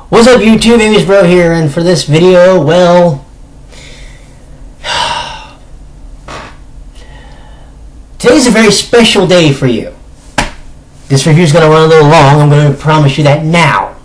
What's up YouTube, Amy's Bro here, and for this video, well, today's a very special day for you. This review is going to run a little long, I'm going to promise you that now.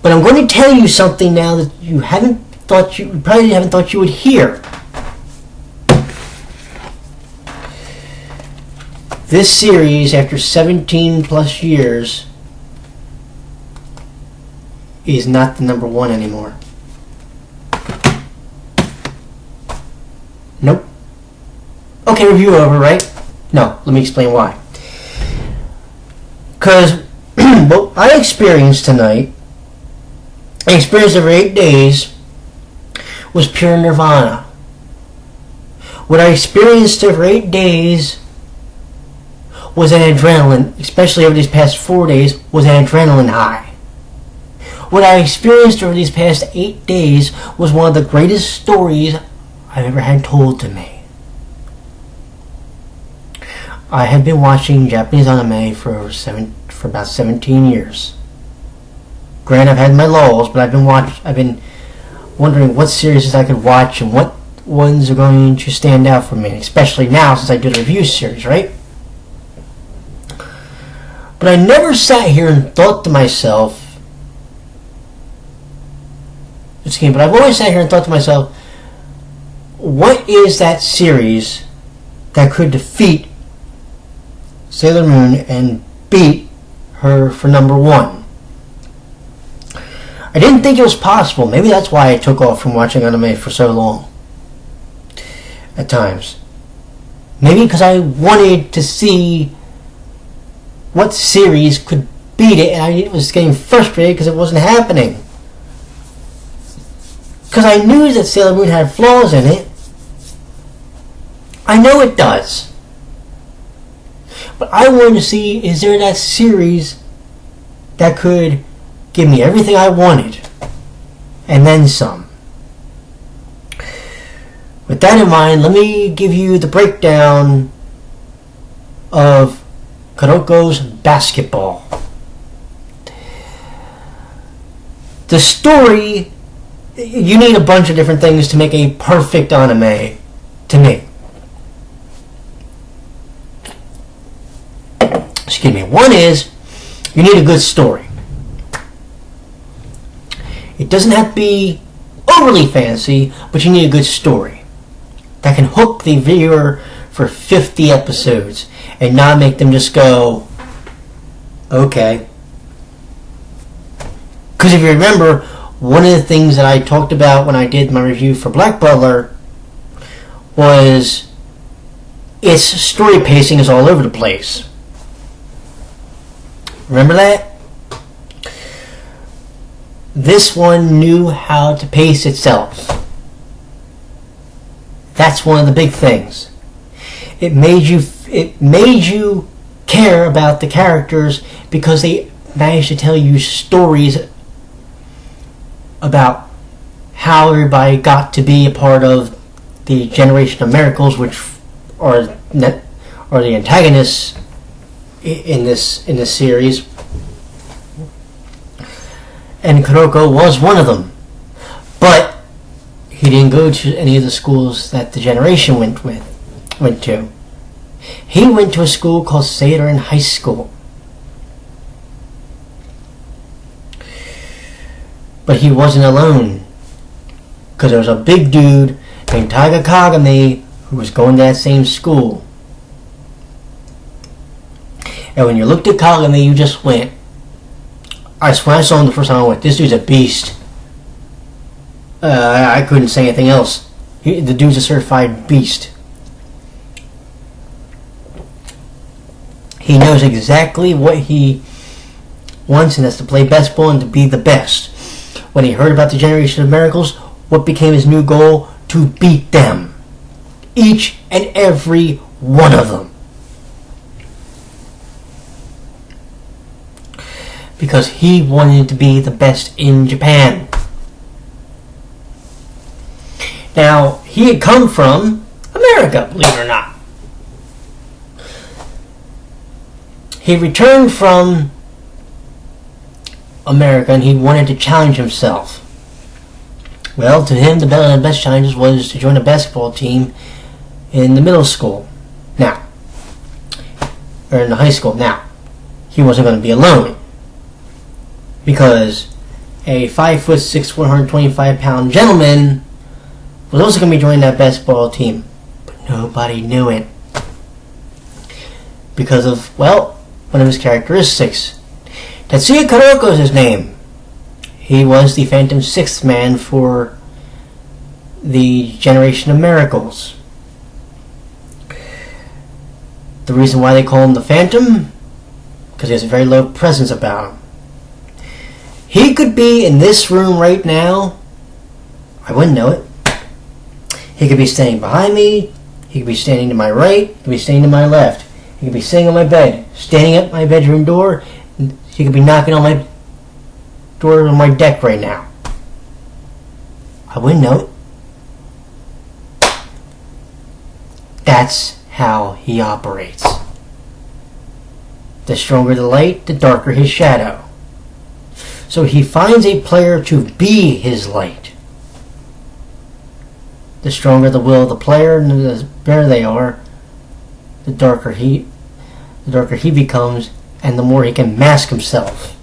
But I'm going to tell you something now that you probably haven't thought you would hear. This series, after 17 plus years, is not the number one anymore. Nope. Okay, review over, right? No, let me explain why. Because what I experienced tonight, I experienced over 8 days, was pure nirvana. What I experienced over 8 days was an adrenaline, especially over these past 4 days, was an adrenaline high. What I experienced over these past 8 days was one of the greatest stories I've ever had told to me. I have been watching Japanese anime for about 17 years. Granted, I've had my lulls, but I've been wondering what series I could watch and what ones are going to stand out for me, especially now since I did a review series, right? But I never sat here and thought to myself, but I've always sat here and thought to myself, what is that series that could defeat Sailor Moon and beat her for number one? I didn't think it was possible. Maybe that's why I took off from watching anime for so long. At times. Maybe because I wanted to see what series could beat it, and I was getting frustrated because it wasn't happening. Because I knew that Sailor Moon had flaws in it. I know it does. But I wanted to see, is there that series that could give me everything I wanted, and then some. With that in mind, let me give you the breakdown of Kuroko's basketball. The story, you need a bunch of different things to make a perfect anime, to me. Excuse me. One is, you need a good story. It doesn't have to be overly fancy, but you need a good story that can hook the viewer for 50 episodes and not make them just go, okay. Because if you remember, one of the things that I talked about when I did my review for Black Butler was its story pacing is all over the place. Remember that? This one knew how to pace itself. That's one of the big things. It made you care about the characters because they managed to tell you stories about how everybody got to be a part of the Generation of Miracles, which are the antagonists in this series. And Kuroko was one of them. But he didn't go to any of the schools that the Generation went to. He went to a school called Sailor High School. But he wasn't alone. Because there was a big dude named Taiga Kagami who was going to that same school. And when you looked at Kagami, you just went, when I saw him the first time, I went, this dude's a beast. I couldn't say anything else. The dude's a certified beast. He knows exactly what he wants, and that's to play basketball and to be the best. When he heard about the Generation of Miracles, what became his new goal? To beat them. Each and every one of them. Because he wanted to be the best in Japan. Now, he had come from America, believe it or not. He returned from America, and he wanted to challenge himself. Well, to him, the best challenge was to join a basketball team in the middle school. Now, or in the high school. Now, he wasn't going to be alone, because a 5'6", 125-pound gentleman was also going to be joining that basketball team, but nobody knew it because of, well, one of his characteristics. Tetsuya Kuroko is his name. He was the Phantom Sixth Man for the Generation of Miracles. The reason why they call him the Phantom? Because he has a very low presence about him. He could be in this room right now. I wouldn't know it. He could be standing behind me. He could be standing to my right. He could be standing to my left. He could be sitting on my bed, standing at my bedroom door. He could be knocking on my door on my deck right now. I wouldn't know it. That's how he operates. The stronger the light, the darker his shadow. So he finds a player to be his light. The stronger the will of the player, and the better they are, the darker he becomes, and the more he can mask himself,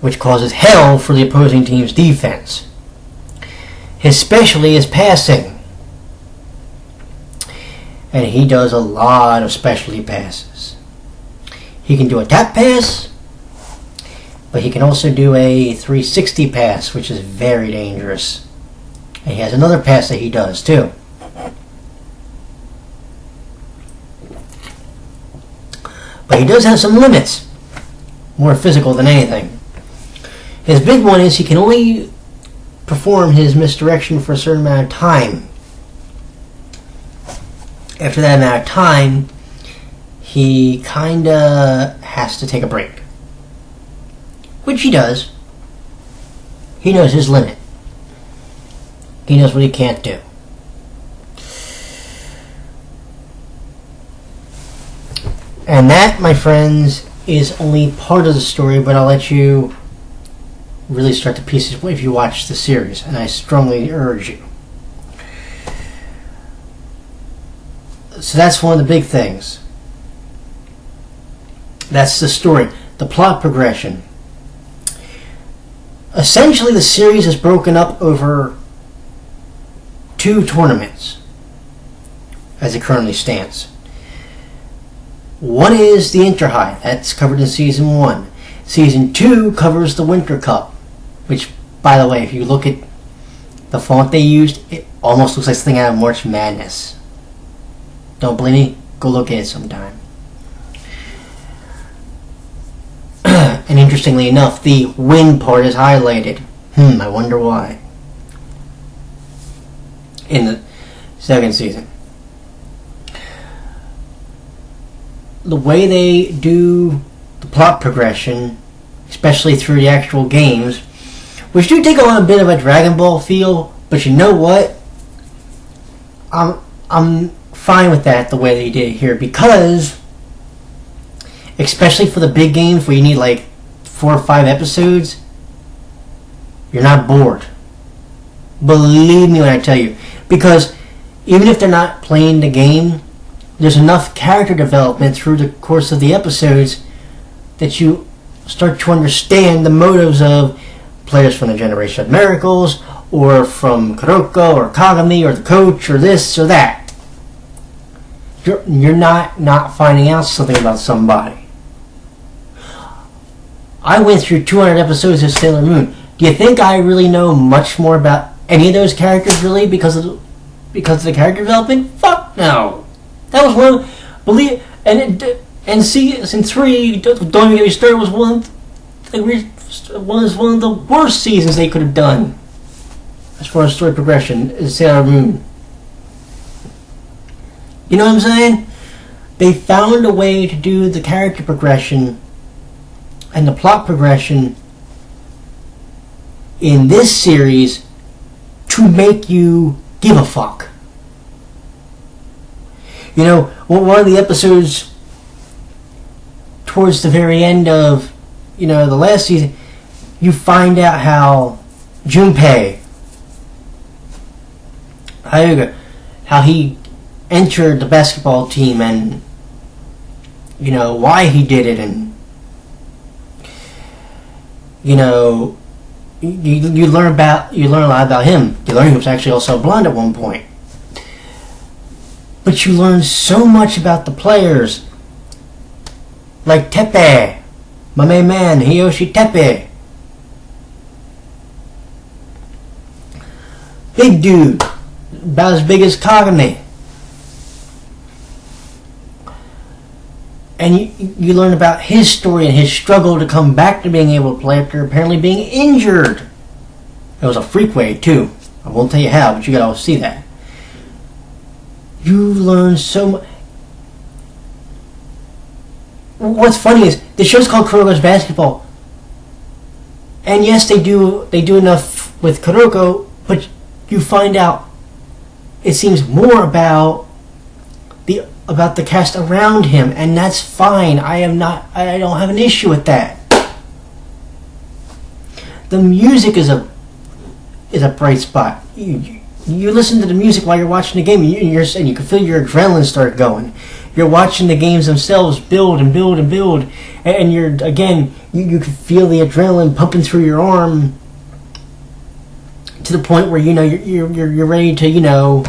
which causes hell for the opposing team's defense. His specialty is passing, and he does a lot of specialty passes. He can do a tap pass, but he can also do a 360 pass, which is very dangerous. And he has another pass that he does too. But he does have some limits, more physical than anything. His big one is he can only perform his misdirection for a certain amount of time. After that amount of time, he kinda has to take a break. Which he does. He knows his limit. He knows what he can't do. And that, my friends, is only part of the story, but I'll let you really start to piece it if you watch the series, and I strongly urge you. So that's one of the big things. That's the story. The plot progression. Essentially, the series is broken up over 2 tournaments, as it currently stands. One is the Inter-High. That's covered in Season 1. Season 2 covers the Winter Cup, which, by the way, if you look at the font they used, it almost looks like something out of March Madness. Don't believe me? Go look at it sometime. And interestingly enough, the win part is highlighted. I wonder why. In the second season. The way they do the plot progression, especially through the actual games, which do take on a bit of a Dragon Ball feel, but you know what? I'm fine with that the way they did it here, because especially for the big games where you need like 4 or 5 episodes, you're not bored. Believe me when I tell you. Because even if they're not playing the game, there's enough character development through the course of the episodes that you start to understand the motives of players from the Generation of Miracles, or from Kuroko, or Kagami, or the coach, or this, or that. You're not finding out something about somebody. I went through 200 episodes of Sailor Moon. Do you think I really know much more about any of those characters, really, because of the character development? Fuck no. That was one. And season 3, don't even get me started, was one of the worst seasons they could have done as far as story progression is Sailor Moon. You know what I'm saying? They found a way to do the character progression and the plot progression in this series to make you give a fuck. You know, one of the episodes towards the very end of the last season, you find out how Junpei Hyuga, how he entered the basketball team, and why he did it, and you learn a lot about him. You learn he was actually also blonde at one point. But you learn so much about the players, like Tepe, my main man, Hiyoshi Tepe. Big dude, about as big as Kagame. And you learn about his story and his struggle to come back to being able to play after apparently being injured. It was a freak way, too. I won't tell you how, but you gotta see that. You learn so much. What's funny is, the show's called Kuroko's Basketball. And yes, they do enough with Kuroko, but you find out it seems more about the cast around him, and that's fine. I don't have an issue with that. The music is a bright spot. You listen to the music while you're watching the game, and you can feel your adrenaline start going. You're watching the games themselves build and build and build, and you can feel the adrenaline pumping through your arm to the point where you're ready to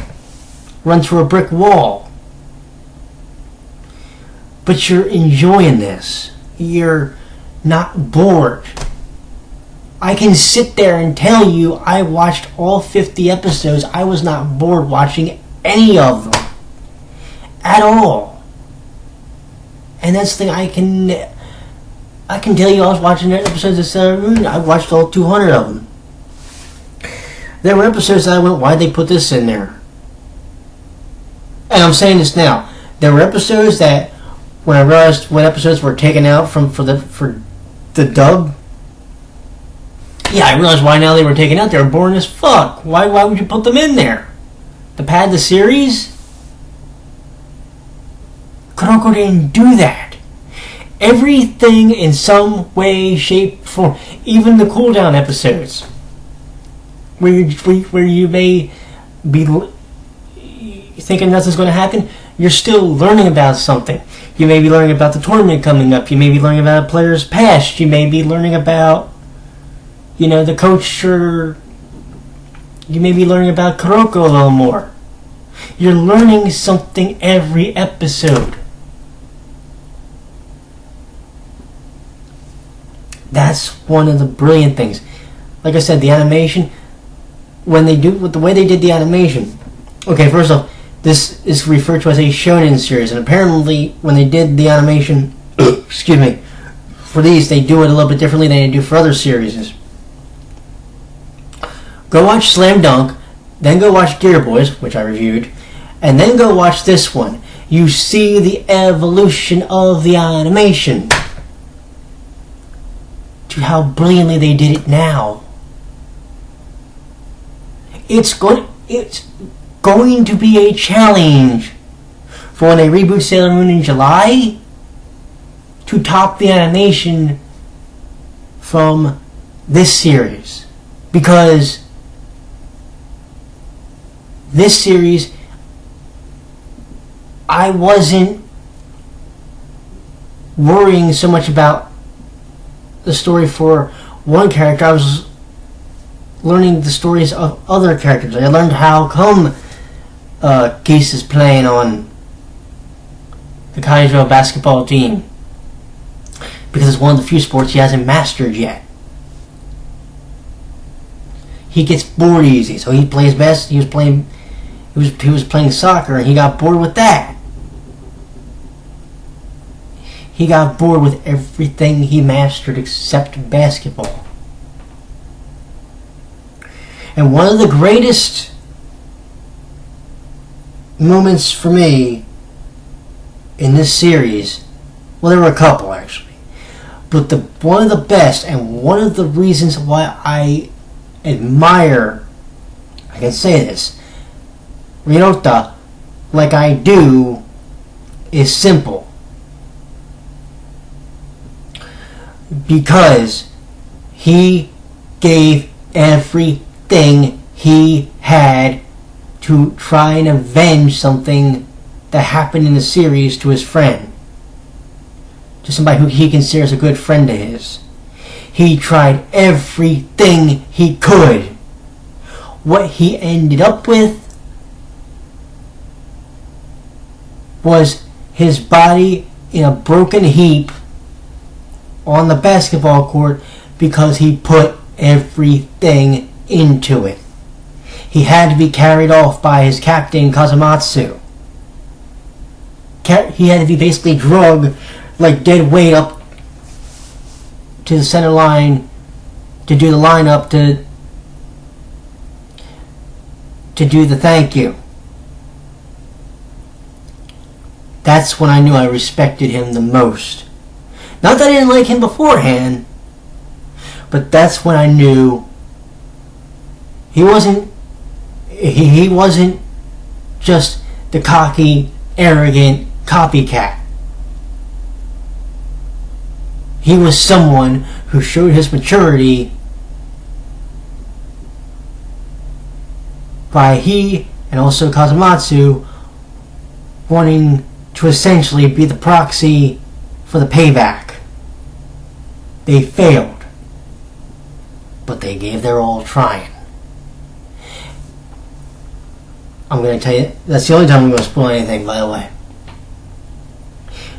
run through a brick wall. But you're enjoying this. You're not bored. I can sit there and tell you I watched all 50 episodes. I was not bored watching any of them at all. And that's the thing, I can tell you I was watching episodes of Sailor Moon. I watched all 200 of them. There were episodes that I went, why'd they put this in there? And I'm saying this now. There were episodes that, when I realized what episodes were taken out for the dub, I realized why now they were taken out. They were boring as fuck. Why would you put them in there? To pad the series? Kuroko didn't do that. Everything in some way, shape, form, even the cooldown episodes, where you may be thinking nothing's going to happen, you're still learning about something. You may be learning about the tournament coming up. You may be learning about a player's past. You may be learning about, the coach, or you may be learning about Kuroko a little more. You're learning something every episode. That's one of the brilliant things. Like I said, the animation, the way they did the animation. Okay, first off, this is referred to as a shonen series, and apparently when they did the animation, excuse me, for these, they do it a little bit differently than they do for other series. Go watch Slam Dunk, then go watch Gear Boys, which I reviewed, and then go watch this one. You see the evolution of the animation to how brilliantly they did it now. It's going to be a challenge for when they reboot Sailor Moon in July to top the animation from this series, because this series, I wasn't worrying so much about the story for one character. I was learning the stories of other characters. I learned how come Geese is playing on the Crunchyroll basketball team, because it's one of the few sports he hasn't mastered yet. He gets bored easy, so he plays best. He was playing soccer, and he got bored with that. He got bored with everything he mastered except basketball. And one of the greatest moments for me in this series, well, there were a couple actually, but one of the best, and one of the reasons why I admire, I can say this, Ryota like I do, is simple. because he gave everything he had to try and avenge something that happened in the series to his friend, to somebody who he considers a good friend of his. He tried everything he could. What he ended up with was his body in a broken heap on the basketball court because he put everything into it. He had to be carried off by his captain, Kazumatsu. He had to be basically drugged like dead weight up to the center line to do the lineup to do the thank you. That's when I knew I respected him the most. Not that I didn't like him beforehand, but that's when I knew he wasn't just the cocky, arrogant copycat. He was someone who showed his maturity by he and also Kazumatsu wanting to essentially be the proxy for the payback. They failed, but they gave their all trying. I'm going to tell you, that's the only time I'm going to spoil anything, by the way.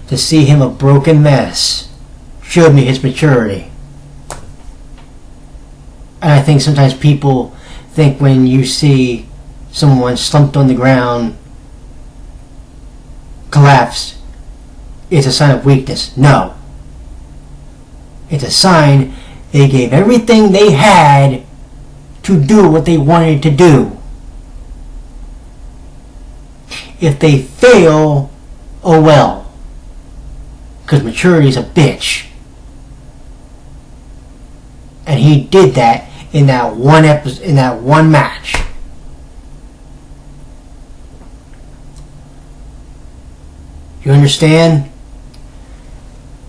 To see him a broken mess showed me his maturity. And I think sometimes people think when you see someone slumped on the ground, collapsed, it's a sign of weakness. No. It's a sign they gave everything they had to do what they wanted to do. If they fail, oh well. Because maturity's a bitch. And he did that in that one episode, in that one match. You understand?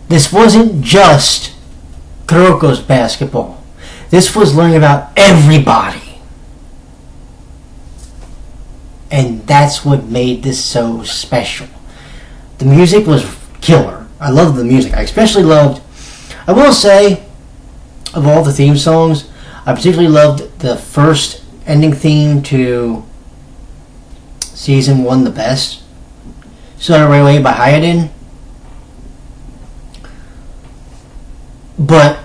This wasn't just Kuroko's basketball. This was learning about everybody. And that's what made this so special. The music was killer. I loved the music. I especially loved, I will say, of all the theme songs, I particularly loved the first ending theme to Season 1 the best. Started Right Away by Hayden. But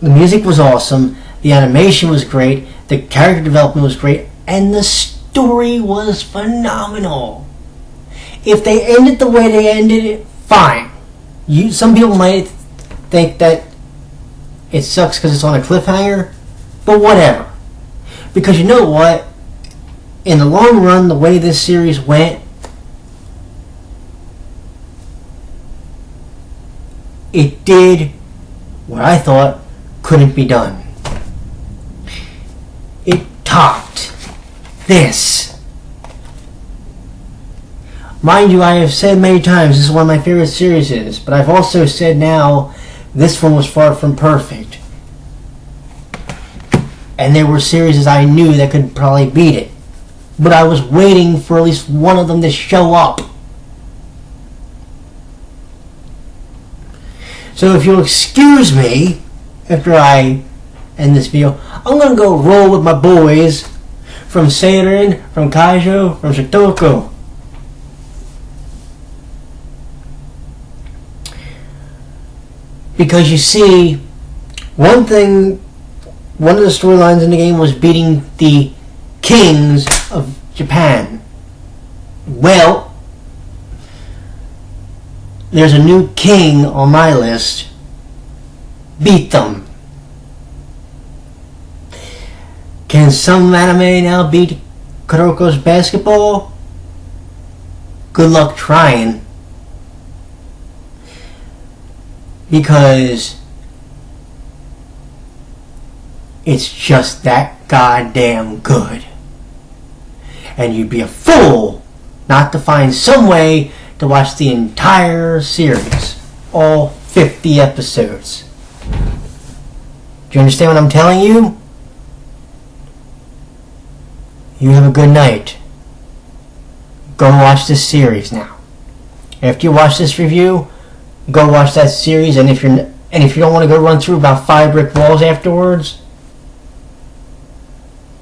the music was awesome. The animation was great. The character development was great. And the story was phenomenal. If they ended the way they ended it, fine. Some people might think that it sucks because it's on a cliffhanger, but whatever. Because you know what? In the long run, the way this series went, it did what I thought couldn't be done. It topped this. Mind you, I have said many times this is one of my favorite series, but I've also said now this one was far from perfect. And there were series I knew that could probably beat it. But I was waiting for at least one of them to show up. So if you'll excuse me, after I end this video, I'm going to go roll with my boys from Seirin, from Kaijo, from Shotoko. Because you see, one of the storylines in the game was beating the kings of Japan. Well, there's a new king on my list. Beat them. Can some anime now beat Kuroko's basketball? Good luck trying. Because it's just that goddamn good. And you'd be a fool not to find some way to watch the entire series. All 50 episodes. Do you understand what I'm telling you? You have a good night. Go watch this series now. After you watch this review, go watch that series, and if you don't want to go run through about 5 brick walls afterwards,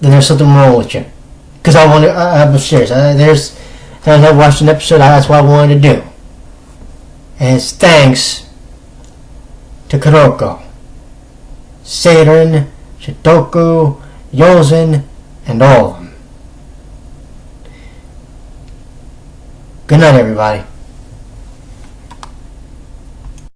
then there's something wrong with you. Because I'm serious. I watched an episode. That's what I wanted to do. And it's thanks to Kuroko, Saturn, Shitoku, Yozen, and all of them. Good night, everybody.